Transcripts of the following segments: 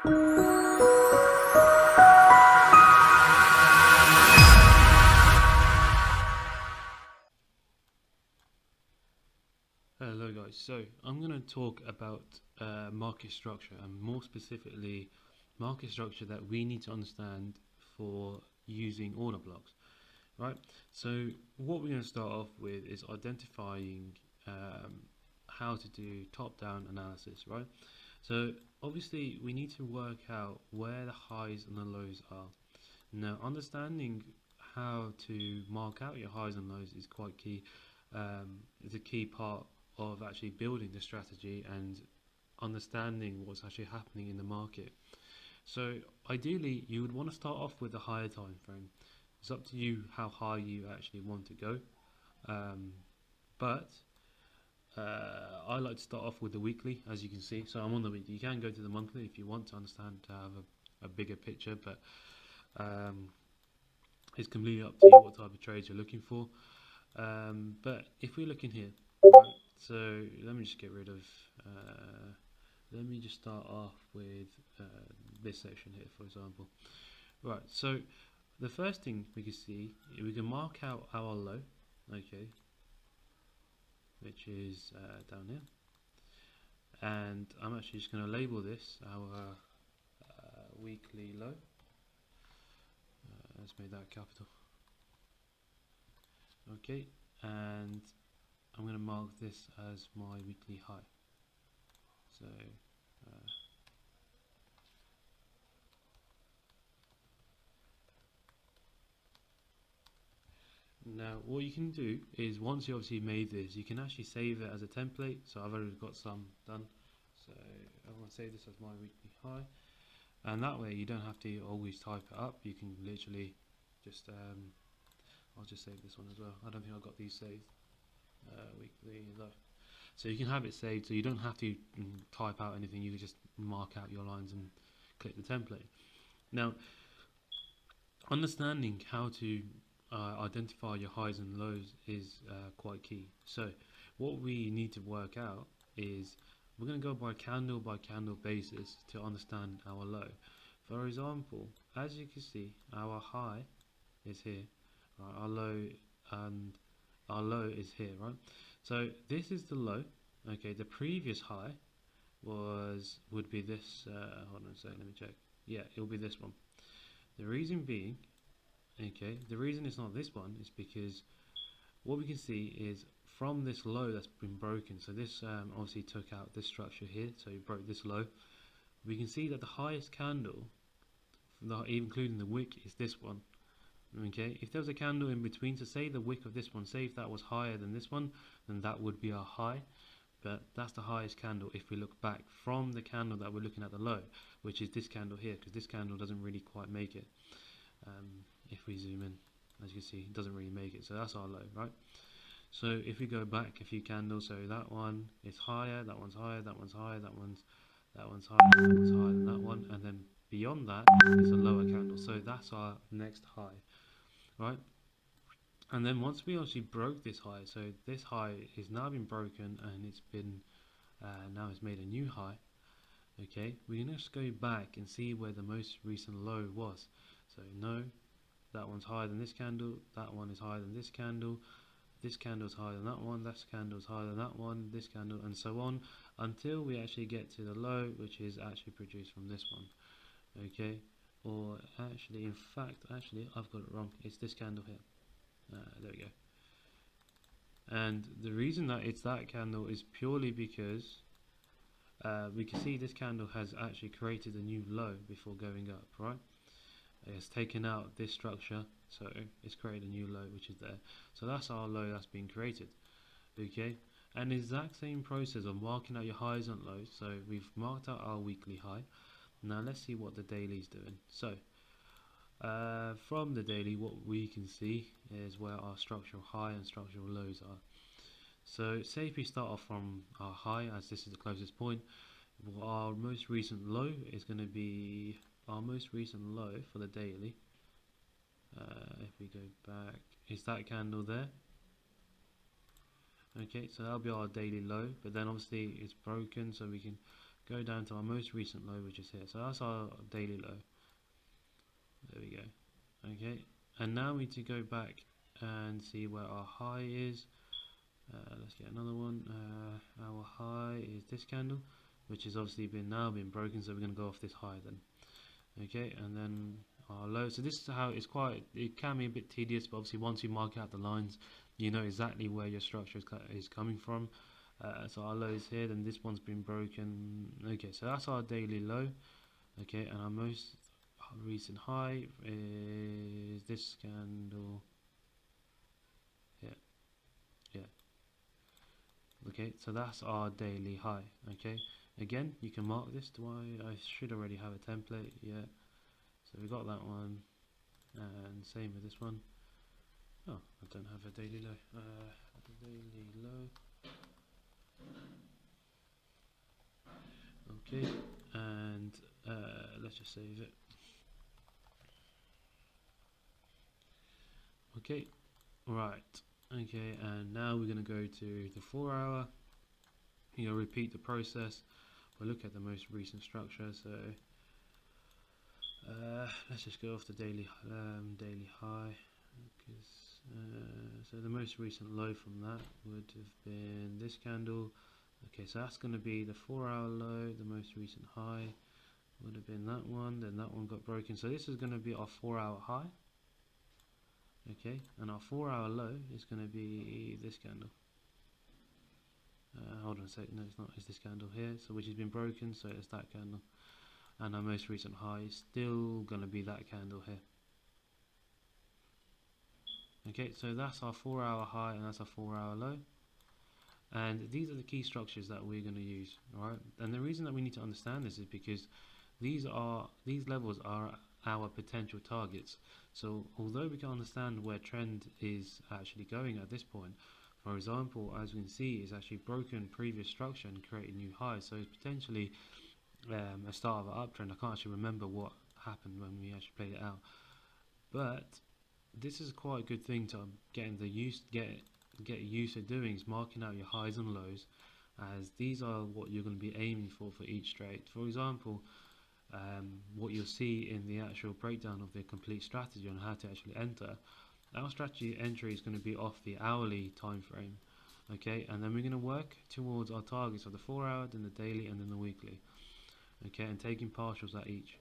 Hello guys, so I'm going to talk about market structure, and more specifically market structure that we need to understand for using order blocks, right? So what we're going to start off with is identifying um, how to do top-down analysis, right? So obviously we need to work out where the highs and the lows are. Now understanding how to mark out your highs and lows is quite key. It's a key part of actually building the strategy and understanding what's actually happening in the market. So ideally, you would want to start off with a higher time frame. It's up to you how high you actually want to go, um, but I like to start off with the weekly, as you can see. So I'm on the weekly. You can go to the monthly if you want to understand to have a bigger picture, but um, it's completely up to you what type of trades you're looking for. But if we look in here, right, so let me just get rid of, let me just start off with uh, this section here, for example. Right, so the first thing we can see, we can mark out our low, okay, which is down here. And I'm actually just going to label this our weekly low. Let's make that capital. Okay, and I'm going to mark this as my weekly high. So now what you can do is once you obviously made this, you can actually save it as a template. So I've already got some done. So I'm going to save this as my weekly high, and that way you don't have to always type it up. You can literally just I'll just save this one as well. I don't think I've got these saved. Weekly low. So you can have it saved, so you don't have to type out anything. You can just mark out your lines and click the template. Now, understanding how to identify your highs and lows is quite key. So what we need to work out is we're going to go by candle basis to understand our low. For example, as you can see, our high is here, right? Our low is here, right? So this is the low. Okay, the previous high would be this. Hold on a second, let me check. Yeah, it will be this one. The reason being, okay, the reason it's not this one is because what we can see is from this low that's been broken. So this obviously took out this structure here, so you broke this low. We can see that the highest candle, including the wick, is this one. Okay, if there was a candle in between, so say the wick of this one, say if that was higher than this one, then that would be our high. But that's the highest candle if we look back from the candle that we're looking at the low, which is this candle here, because this candle doesn't really quite make it. If we zoom in, as you can see, it doesn't really make it. So that's our low, right? So if we go back a few candles, so that one is higher, that one's higher, that one's higher, that one's higher, that one's higher than that one, and then beyond that is a lower candle. So that's our next high, right? And then once we actually broke this high, so this high is now been broken and it's been now it's made a new high. Okay, we can just go back and see where the most recent low was. So no, that one's higher than this candle, that one is higher than this candle is higher than that one, this candle is higher than that one, this candle, and so on, until we actually get to the low, which is actually produced from this one. Okay, or actually, in fact, actually I've got it wrong, it's this candle here. There we go. And the reason that it's that candle is purely because we can see this candle has actually created a new low before going up, right? It's taken out this structure, so it's created a new low which is there. So that's our low that's been created. Okay, and the exact same process of marking out your highs and lows. So we've marked out our weekly high. Now let's see what the daily is doing. So from the daily, what we can see is where our structural high and structural lows are. So say if we start off from our high, as this is the closest point, our most recent low is going to be our most recent low for the daily. If we go back, is that candle there? Okay, so that'll be our daily low, but then obviously it's broken, so we can go down to our most recent low, which is here. So that's our daily low. There we go. Okay, and now we need to go back and see where our high is. Let's get another one. Our high is this candle, which has obviously now been broken, so we're going to go off this high then. Okay, and then our low. So this is how it can be a bit tedious, but obviously once you mark out the lines, you know exactly where your structure is coming from. So our low is here, then this one's been broken. Okay, so that's our daily low. Okay, and our most recent high is this candle. Yeah. Okay, so that's our daily high. Okay, again, you can mark this. I should already have a template. Yeah, so we got that one, and same with this one. Oh, I don't have a daily low. Daily low. Okay, and let's just save it. Okay, right. Okay, and now we're going to go to the 4 hour. You'll repeat the process. We'll look at the most recent structure. So let's just go off the daily high. So the most recent low from that would have been this candle. Okay, so that's going to be the 4 hour low. The most recent high would have been that one. Then that one got broken. So this is going to be our 4 hour high. Okay, and our 4 hour low is going to be this candle. Hold on a second, no it's not, it's this candle here, so which has been broken, so it's that candle. And our most recent high is still going to be that candle here. Okay, so that's our 4 hour high and that's our 4 hour low. And these are the key structures that we're going to use, alright? And the reason that we need to understand this is because these levels are our potential targets. So although we can understand where trend is actually going at this point, for example, as we can see, it's actually broken previous structure and created new highs. So it's potentially a start of an uptrend. I can't actually remember what happened when we actually played it out, but this is quite a good thing to get used to doing, is marking out your highs and lows, as these are what you're going to be aiming for each trade. For example, what you'll see in the actual breakdown of the complete strategy on how to actually enter, our strategy entry is going to be off the hourly time frame. Okay, and then we're going to work towards our targets of the 4 hour, then the daily, and then the weekly. Okay, and taking partials at each.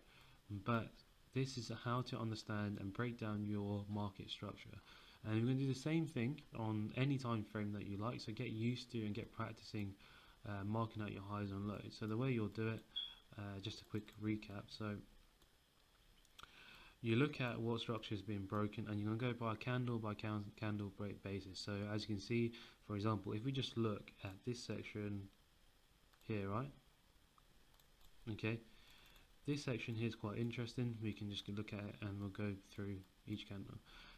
But this is how to understand and break down your market structure. And we're going to do the same thing on any time frame that you like. So get used to and get practicing marking out your highs and lows. So the way you'll do it, just a quick recap. So you look at what structure has been broken, and you're going to go by candle break basis. So as you can see, for example, if we just look at this section here, right? Okay, this section here is quite interesting. We can just look at it and we'll go through each candle.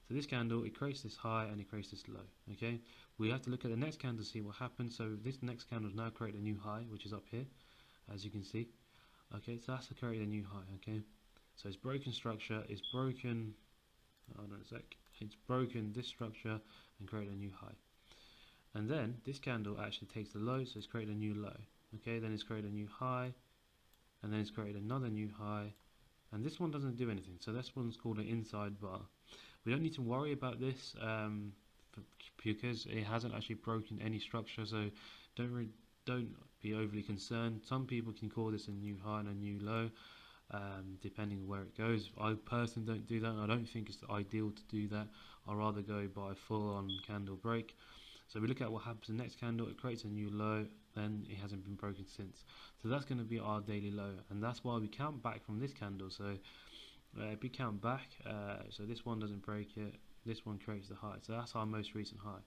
So this candle, it creates this high and it creates this low. Okay, we have to look at the next candle to see what happens. So this next candle has now created a new high, which is up here, as you can see. Okay, so that's created a new high. Okay, so it's broken structure, it's broken, hold on a sec, it's broken this structure and created a new high. And then this candle actually takes the low, so it's created a new low. Okay, then it's created a new high, and then it's created another new high, and this one doesn't do anything, so this one's called an inside bar. We don't need to worry about this because it hasn't actually broken any structure, so don't be overly concerned. Some people can call this a new high and a new low, depending on where it goes. I personally don't do that, and I don't think it's ideal to do that. I'd rather go by full-on candle break. So we look at what happens in the next candle, it creates a new low, then it hasn't been broken since. So that's going to be our daily low, and that's why we count back from this candle. So if we count back, so this one doesn't break it, this one creates the high. So that's our most recent high.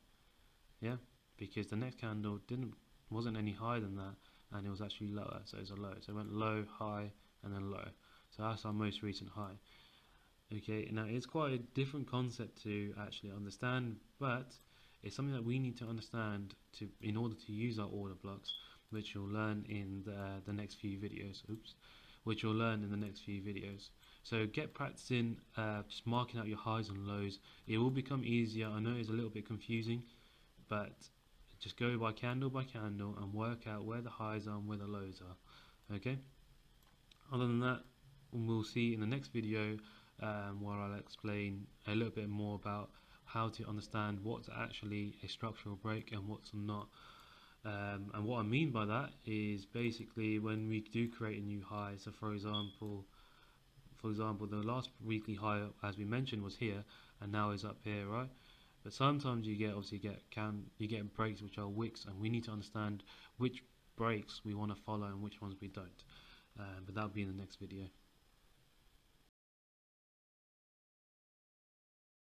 Yeah, because the next candle wasn't any higher than that, and it was actually lower, so it's a low. So it went low, high, and then low. So that's our most recent high. Okay, now it's quite a different concept to actually understand, but it's something that we need to understand in order to use our order blocks, which you'll learn in the next few videos. So get practicing, just marking out your highs and lows. It will become easier. I know it's a little bit confusing, but just go by candle and work out where the highs are and where the lows are. Okay, other than that, we'll see in the next video where I'll explain a little bit more about how to understand what's actually a structural break and what's not. And what I mean by that is basically when we do create a new high. So for example, the last weekly high, as we mentioned, was here, and now is up here, right? But sometimes you get breaks which are wicks, and we need to understand which breaks we want to follow and which ones we don't. But that'll be in the next video.